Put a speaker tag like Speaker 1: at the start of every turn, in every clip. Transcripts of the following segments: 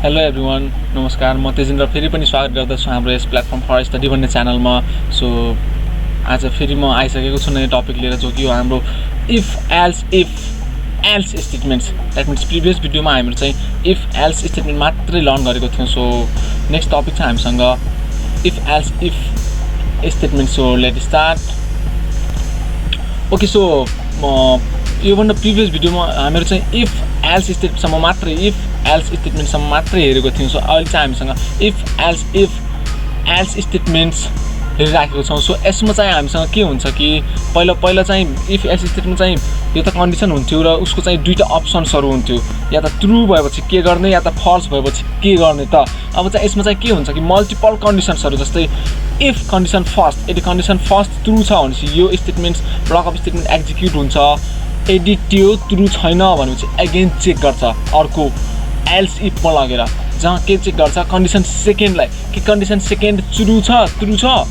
Speaker 1: Hello everyone नमस्कार म तेजेन्द्र फेरि पनि स्वागत गर्दछु हाम्रो यस प्लेटफर्म फर स्टडी भन्ने च्यानलमा सो आज फेरि म आइसकेको छु नयाँ टपिक लिएर जो कि हो हाम्रो if else statements that means previous भिडियोमा हामीले चाहिँ इफ एल्स स्टेटमेन्ट मात्रै लर्न गरेको थियौँ सो नेक्स्ट टपिक छ हामीसँग if statement so let start okay so योभन्दा प्रिभियस भिडियोमा हामीहरू चाहिँ इफ एल्स स्टेटमेन्टसम्म मात्रै हेरेको थियौँ सो अहिले चाहिँ हामीसँग इफ एल्स स्टेटमेन्ट्स हेरिराखेको छौँ सो यसमा चाहिँ हामीसँग के हुन्छ कि पहिला चाहिँ इफ एल्स स्टेटमेन्ट चाहिँ यो त कन्डिसन हुन्थ्यो र उसको चाहिँ दुईवटा अप्सन्सहरू हुन्थ्यो या त ट्रु भएपछि के गर्ने या त फल्स भएपछि के गर्ने त अब चाहिँ यसमा चाहिँ के हुन्छ कि मल्टिपल कन्डिसन्सहरू जस्तै इफ कन्डिसन फर्स्ट यदि कन्डिसन फर्स्ट ट्रु छ भनेपछि यो statements block of statement execute हुन्छ यदि त्यो ट्रु छैन भनेपछि अगेन चेक गर्छ अर्को एल्स इफमा लगेर जहाँ के चेक गर्छ कन्डिसन सेकेन्डलाई कि कन्डिसन सेकेन्ड ट्रु छ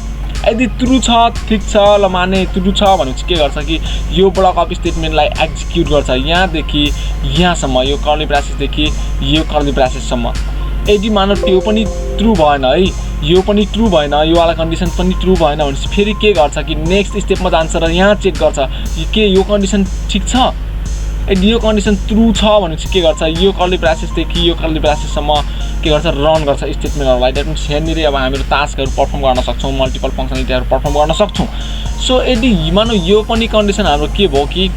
Speaker 1: यदि ट्रु छ ठिक छ ल माने ट्रु छ भनेपछि के गर्छ कि यो ब्लक अफ स्टेटमेन्टलाई एक्जिक्युट गर्छ यहाँदेखि यहाँसम्म यो कर्ली ब्रासेसदेखि यो कर्ली ब्रासेससम्म यदि मानौ त्यो पनि ट्रु भएन है यो पनि ट्रु भएन यो वाला कन्डिसन पनि ट्रु भएन भनेपछि फेरि के गर्छ कि नेक्स्ट स्टेपमा जान्छ र यहाँ चेक गर्छ के यो कन्डिसन ठिक छ यदि यो कन्डिसन ट्रु छ भनेपछि के गर्छ यो कर्ली ब्रासेसदेखि यो कर्ली ब्रासेससम्म के गर्छ रन गर्छ स्टेटमेन्टहरूलाई द्याट मिन्स यहाँनिर अब हामीहरू टास्कहरू पर्फर्म गर्न सक्छौँ मल्टिपल फङ्सनालिटीहरू पर्फर्म गर्न सक्छौँ सो यदि मानौ यो पनि कन्डिसन हाम्रो के भयो कि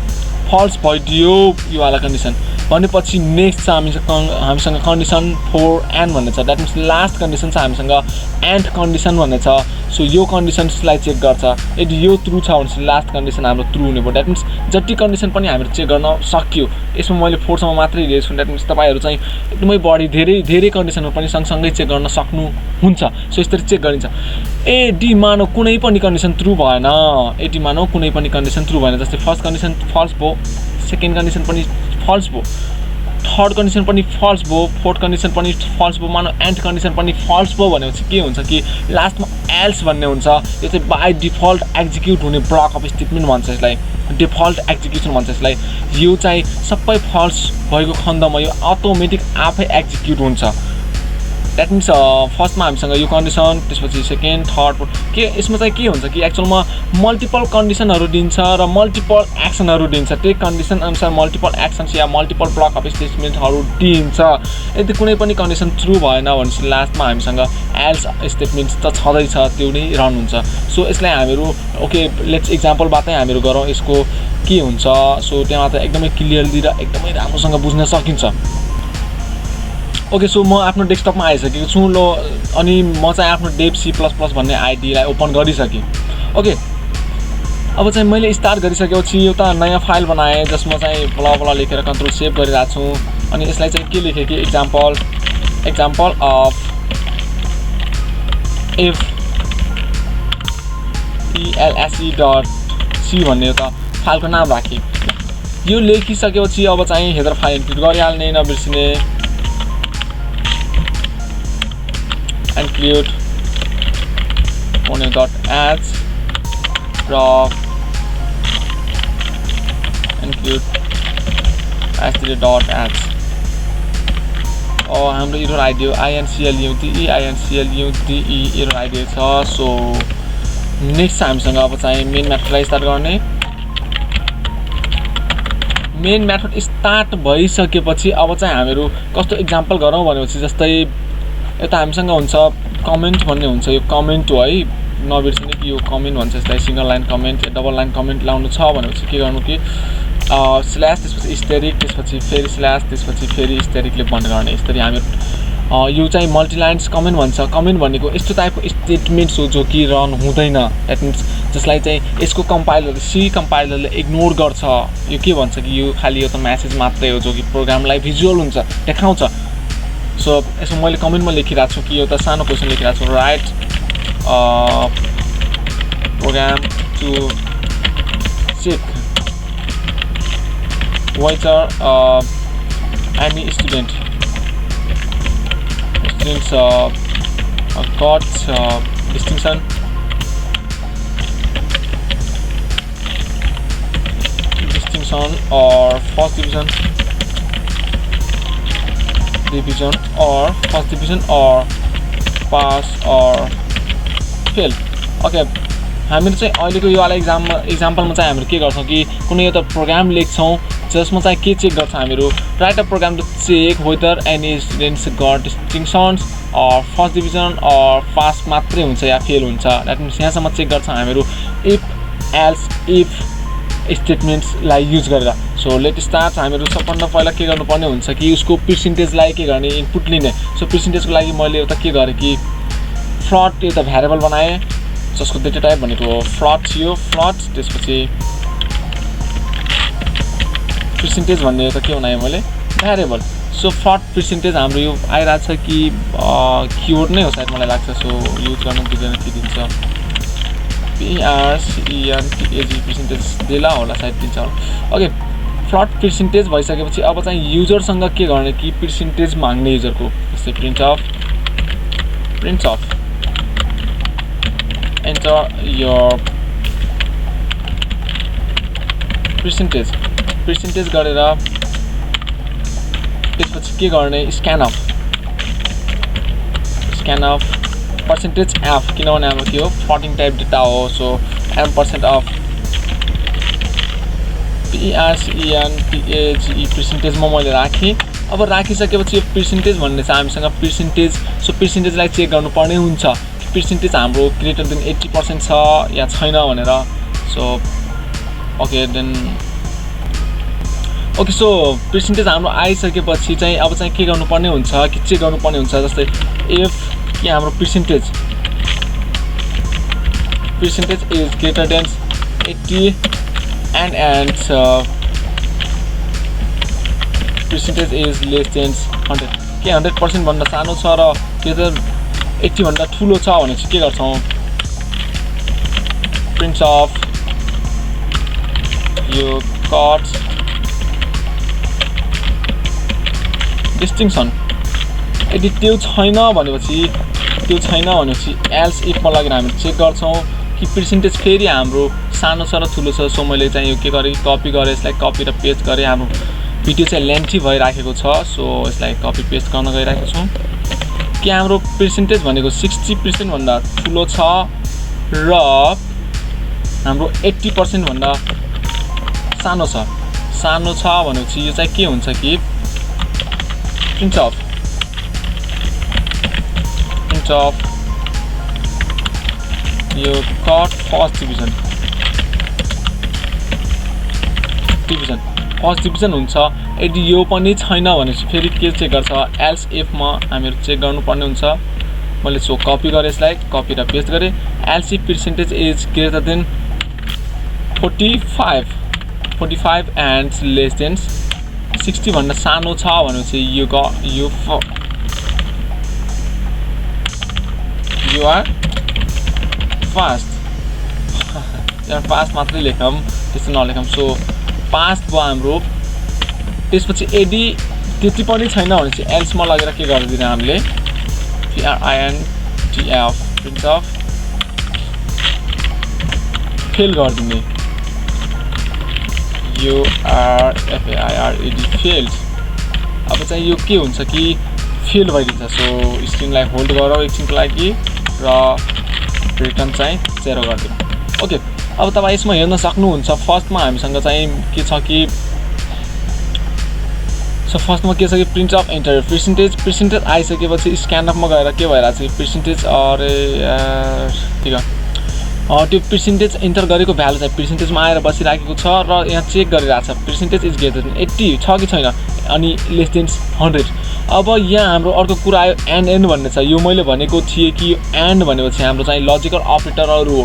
Speaker 1: फल्स भइदियो यो वाला कन्डिसन भनेपछि नेक्स्ट छ हामीसँग कन्डिसन 4 भन्ने छ द्याट मिन्स लास्ट कन्डिसन छ हामीसँग एन्ड कन्डिसन भन्ने छ सो यो कन्डिसन्सलाई चेक गर्छ यदि यो ट्रु छ भनेपछि लास्ट कन्डिसन हाम्रो ट्रु हुने भयो द्याट मिन्स जति कन्डिसन पनि हामीले चेक गर्न सक्यो यसमा मैले 4 सम्म मात्रै लिएको छु द्याट मिन्स तपाईँहरू चाहिँ एकदमै बढी धेरै कन्डिसनहरू पनि सँगसँगै चेक गर्न सक्नुहुन्छ सो यसरी चेक गरिन्छ यदि मानौ कुनै पनि कन्डिसन ट्रु भएन यदि मानौ कुनै पनि कन्डिसन ट्रु भएन जस्तै फर्स्ट कन्डिसन फल्स भयो सेकेन्ड कन्डिसन पनि फल्स भयो थर्ड कन्डिसन पनि फल्स भयो फोर्थ कन्डिसन पनि फल्स भयो मानौ एन्ड कन्डिसन पनि फल्स भयो भनेपछि के हुन्छ कि लास्टमा एल्स भन्ने हुन्छ यो चाहिँ बाई डिफल्ट एक्जिक्युट हुने ब्लक अफ स्टेटमेन्ट भन्छ यसलाई डिफल्ट एक्जिक्युसन भन्छ यसलाई यो चाहिँ सबै फल्स भएको खण्डमा यो अटोमेटिक आफै एक्जिक्युट हुन्छ द्याट मिन्स फर्स्टमा हामीसँग यो कन्डिसन त्यसपछि सेकेन्ड थर्ड फोर्थ के यसमा चाहिँ के हुन्छ कि एक्चुअलमा मल्टिपल कन्डिसनहरू दिन्छ र मल्टिपल एक्सनहरू दिन्छ त्यही कन्डिसन अनुसार मल्टिपल एक्सन्स या मल्टिपल ब्लक अफ स्टेटमेन्टहरू दिन्छ यदि कुनै पनि कन्डिसन ट्रु भएन भनेपछि लास्टमा हामीसँग एल्स स्टेटमेन्ट्स त छँदैछ त्यो नै रन हुन्छ सो यसलाई हामीहरू ओके लेट्स इक्जाम्पलबाटै हामीहरू गरौँ यसको के हुन्छ सो त्यहाँ त एकदमै क्लियरली र एकदमै राम्रोसँग बुझ्न सकिन्छ ओके सो म आफ्नो डेस्कटपमा आइसकेको छु ल अनि म चाहिँ आफ्नो डेभ C++ भन्ने आइडीलाई ओपन गरिसकेँ ओके अब चाहिँ मैले स्टार्ट गरिसकेपछि एउटा नयाँ फाइल बनाएँ जसमा चाहिँ बला लेखेर कन्ट्रोल सेभ गरिरहेको छु अनि यसलाई चाहिँ के लेखेँ कि एक्जाम्पल अफ इफ else.c भन्ने एउटा फाइलको नाम राखेँ यो लेखिसकेपछि अब चाहिँ हेडर फाइल इन्क्लुड गरिहाल्ने नबिर्सिने include .ads र include .ads हाम्रो error audio include error audio छ सो नेक्स्ट हामीसँग अब चाहिँ मेन मेथडलाई स्टार्ट गर्ने मेन मेथड स्टार्ट भइसकेपछि अब चाहिँ हामीहरू कस्तो इक्जाम्पल गरौँ भनेपछि जस्तै यता हामीसँग हुन्छ कमेन्ट भन्ने हुन्छ यो कमेन्ट हो है नबिर्सिने कि यो कमेन्ट भन्छ यसलाई single line comment double line comment लाउनु छ भनेपछि के गर्नु कि स्ल्यास त्यसपछि स्टेरिक त्यसपछि फेरि स्ल्यास त्यसपछि फेरि स्टेरिकले बन्द गर्ने यसरी हामी यो चाहिँ मल्टिलाइन्स कमेन्ट भन्छ कमेन्ट भनेको यस्तो टाइपको स्टेटमेन्ट्स हो जो कि रन हुँदैन द्याट मिन्स जसलाई चाहिँ यसको कम्पाइलरले इग्नोर गर्छ यो के भन्छ कि यो खालि यो त म्यासेज मात्रै हो जो कि प्रोग्रामलाई भिजुअल हुन्छ देखाउँछ सो यसमा मैले कमेन्टमा लेखिरहेको छु कि एउटा सानो क्वेसन लेखिरहेको छु write program to check whether any students got distinction or first division division or first division or pass or fail. Okay हामीहरु चाहिँ अहिलेको यो वाला एक्जाम्पलमा चाहिँ हामीहरु के गर्छौं कि कुनै एउटा प्रोग्राम लेख्छौं जसमा चाहिँ के चेक गर्छौं हामीहरु write a program to check whether any students got distinctions or first division or pass मात्रै हुन्छ या फेल हुन्छ दैट मिन्स यहाँसम्म चेक गर्छौं हामीहरु इफ एल्स इफ स्टेटमेन्ट्स लाई युज गरेर सो लेट स्टार्ट हामीहरु सबभन्दा पहिला के गर्नुपर्ने हुन्छ कि उसको पर्सेन्टेज लाई के गर्ने इनपुट लिने सो पर्सेन्टेजको लागि मैले एउटा के गरे कि फ्लोट एउटा भेरिएबल बनाए जसको डेटा टाइप भनेको फ्लोट थियो फ्लोट त्यसपछि पर्सेन्टेज भन्ने एउटा के बनाए मैले भेरिएबल सो फ्लोट पर्सेन्टेज हाम्रो यो आइराछ कि कीवर्ड नै हो सायद मलाई लाग्छ सो युज गर्न दिदैन के दिन्छ PRCENTAG पर्सेन्टेज देला होला सायद दिन्छ होला ओके फ्लोट पर्सेन्टेज भइसकेपछि अब चाहिँ युजरसँग के गर्ने कि पर्सेन्टेज माग्ने युजरको जस्तै print of enter your percentage गरेर त्यसपछि के गर्ने स्क्यान अफ पर्सेन्टेज एफ किनभने हाम्रो के हो फ्लोटिङ टाइप डेटा हो सो m% अफ PRCENTAGE पर्सेन्टेजमा मैले राखेँ अब राखिसकेपछि यो पर्सेन्टेज भन्ने चाहिँ हामीसँग पर्सेन्टेज सो पर्सेन्टेजलाई चेक गर्नुपर्ने हुन्छ पर्सेन्टेज हाम्रो ग्रेटर देन 80% छ या छैन भनेर so okay then okay so percentage हाम्रो आइसकेपछि चाहिँ अब चाहिँ के गर्नुपर्ने हुन्छ कि चेक गर्नुपर्ने हुन्छ जस्तै इफ कि हाम्रो percentage is greater than 80 and percentage is less than 100 के 100% भन्दा सानो छ र ग्रेटर 80 भन्दा ठुलो छ भने चाहिँ के गर्छौं प्रिन्ट अफ यो कट डिस्टिंक्सन यदि त्यो छैन भनेपछि एल्स इफ मा लगेर हामी चेक गर्छौं कि पर्सेन्टेज फेरि हाम्रो सानो छ र ठुलो छ सो मैले चाहिँ यो के गरे कपी गरे यसलाई कपी र पेस्ट गरे हाम्रो भिडियो चाहिँ लेन्थी भइराखेको छ सो यसलाई कपी पेस्ट गर्न गइराखेको छौं कि हाम्रो पर्सेन्टेज भनेको 60% भन्दा ठुलो छ र हाम्रो 80% भन्दा सानो छ भनेपछि यो चाहिँ के हुन्छ कि प्रिन्ट अफ यो कट फर्स्ट डिभिजन हुन्छ यदि यो पनि छैन भनेपछि फेरि के चेक गर्छ एल्स इफ मा हामीहरु चेक गर्नुपर्ने हुन्छ मैले सो कपी गरे यसलाई कपी र पेस्ट गरे else if percentage is greater then 45 and less than 60 भन्दा सानो छ भनेपछि you are fast मात्रै लेखौं त्यस्तो नलेखौं सो पास्ट भयो हाम्रो त्यसपछि यदि त्यति पनि छैन भने चाहिँ एल्स मा लगेर के गर्दिन हामीले PRINTF प्रिन्ट अफ फेल गर्दिने URFAIRED फेल्ड अब चाहिँ यो के हुन्छ कि फेल भइदिन्छ सो स्क्रिनलाई होल्ड गरौ एकछिनको लागि र रिटर्न चाहिँ 0 गर्दिनु ओके अब तपाई यसमा हेर्न सक्नुहुन्छ फर्स्टमा हामीसँग चाहिँ के छ कि सो फर्स्टमा के छ कि प्रिन्ट अफ एन्टर पर्सेन्टेज आइसकेपछि स्क्यान अफमा गएर के भइराछ पर्सेन्टेज अरे ठीक हो त्यो पर्सेन्टेज एन्टर गरेको भ्यालु चाहिँ पर्सेन्टेजमा आएर बसिराखेको छ र यहाँ चेक गरिराछ पर्सेन्टेज इज ग्रेटर देन 80 छ कि छैन अनि लेस देन 100 अब यहाँ हाम्रो अर्को कुरा आयो एन्ड भन्ने छ यो मैले भनेको थिए कि एन्ड भनेपछि हाम्रो चाहिँ लजिकल अपरेटरहरु हो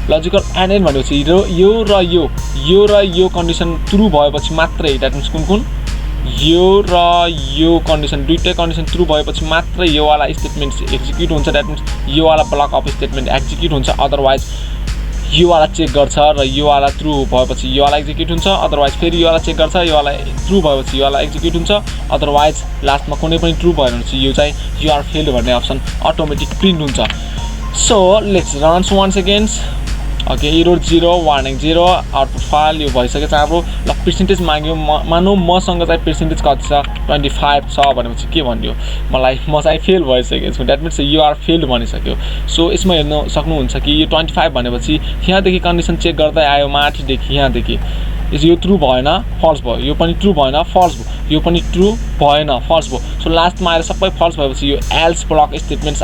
Speaker 1: लजिकल एन्ड भनेपछि यो र यो कन्डिसन ट्रु भएपछि मात्रै दैट मिन्स कुन यो र यो कन्डिसन दुईटै कन्डिसन ट्रु भएपछि मात्रै यो वाला स्टेटमेन्ट एक्जिक्युट हुन्छ दैट मिन्स यो वाला ब्लक अफ स्टेटमेन्ट एक्जिक्युट हुन्छ अदरवाइज यो वाला चेक गर्छ र यो वाला ट्रु भएपछि यो वाला एक्जिक्युट हुन्छ अदरवाइज फेरि यो वाला चेक गर्छ यो वाला ट्रु भएपछि यो वाला एक्जिक्युट हुन्छ अदरवाइज लास्टमा कुनै पनि ट्रु भएन भने चाहिँ यो चाहिँ यु आर फेल्ड भन्ने अप्सन अटोमेटिक प्रिन्ट हुन्छ so let's run once again okay error 0 warning 0 output file यो भइसकेछ हाम्रो ल पर्सेन्टेज माग्यो मानौ मसँग चाहिँ पर्सेन्टेज कति छ 25 छ भनेपछि के भन्यो म चाहिँ फेल भइसकेको छु that means you are failed भनिसक्यो सो यसमा हेर्न सक्नुहुन्छ कि यो 25 भनेपछि यहाँदेखि कन्डिसन चेक गर्दै आयो माथिदेखि यहाँदेखि यो ट्रु भएन फल्स भयो यो पनि ट्रु भएन फल्स भयो यो पनि ट्रु भएन फल्स भयो सो लास्टमा आएर सबै फल्स भएपछि यो else block statements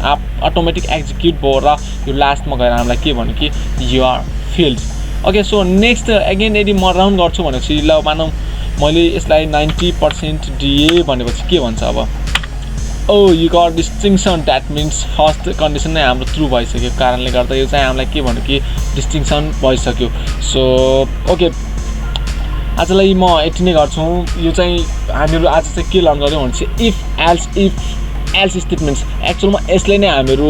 Speaker 1: automatic execute भयो र यो लास्टमा गएर हामीलाई के भन्यो कि you are failed okay so next again यदि म राउन्ड गर्छु भनेपछि ल मानौँ मैले यसलाई 90% दिएँ भनेपछि के भन्छ अब oh you got distinction that means first condition नै हाम्रो ट्रु भइसक्यो कारणले गर्दा यो चाहिँ हामीलाई के भन्यो कि डिस्टिङसन भइसक्यो सो ओके आजलाई म यति नै गर्छु यो चाहिँ हामीहरू आज चाहिँ के लर्न गर्यौँ भने चाहिँ इफ एल्स स्टेटमेन्ट्स एक्चुअलमा यसले नै हामीहरू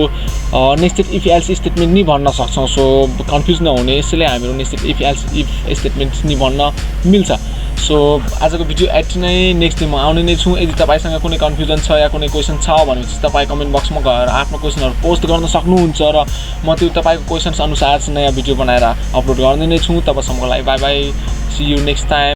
Speaker 1: नेस्टेड इफ एल्स स्टेटमेन्ट नि भन्न सक्छौँ सो कन्फ्युज नहुने यसैले हामीहरू nested if else if statements नि भन्न मिल्छ सो आजको भिडियो यति नै नेक्स्ट डे म आउने नै छु यदि तपाईँसँग कुनै कन्फ्युजन छ या कुनै क्वेसन छ भनेपछि तपाईँ कमेन्ट बक्समा गएर आफ्नो क्वेसनहरू पोस्ट गर्न सक्नुहुन्छ र म त्यो तपाईँको क्वेसन्स अनुसार नयाँ भिडियो बनाएर अपलोड गर्ने नै छु तबसम्मको लागि bye bye see you next time